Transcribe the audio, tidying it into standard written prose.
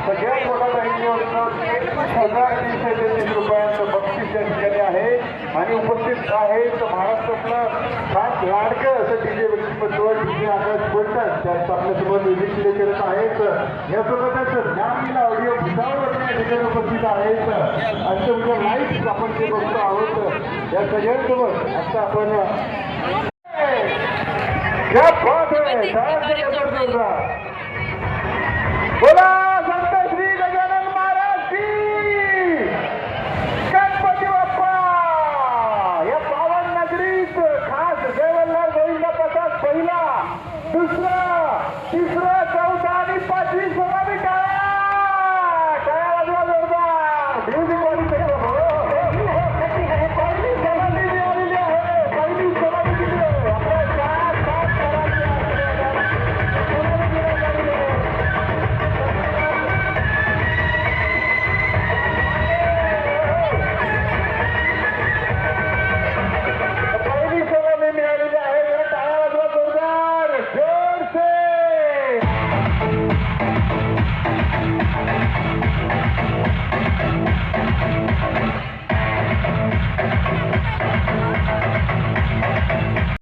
सगळ्यात मोठा ₹1,333 बक्षीस या ठिकाणी आहे आणि उपस्थित आहेत महाराष्ट्रातला खास लाडकं असं डीजे व्यक्तिमत्व डीजे आकाश बोलतात त्यात आपल्यासोबत विविध प्ले करत आहेत यासोबतच ज्ञानीला ऑडिओ भुसावळ या ठिकाणी उपस्थित आहेत असे म्हणजे लाईव्ह आपण जे बघतो आहोत या सगळ्यांसोबत आता आपण क्या बात है बोला संत श्री गजानन महाराज की गणपती बाप्पा या पावन नगरीत खास जयवल्लाल गोविंद प्रसाद पहिला दुसरा तिसरा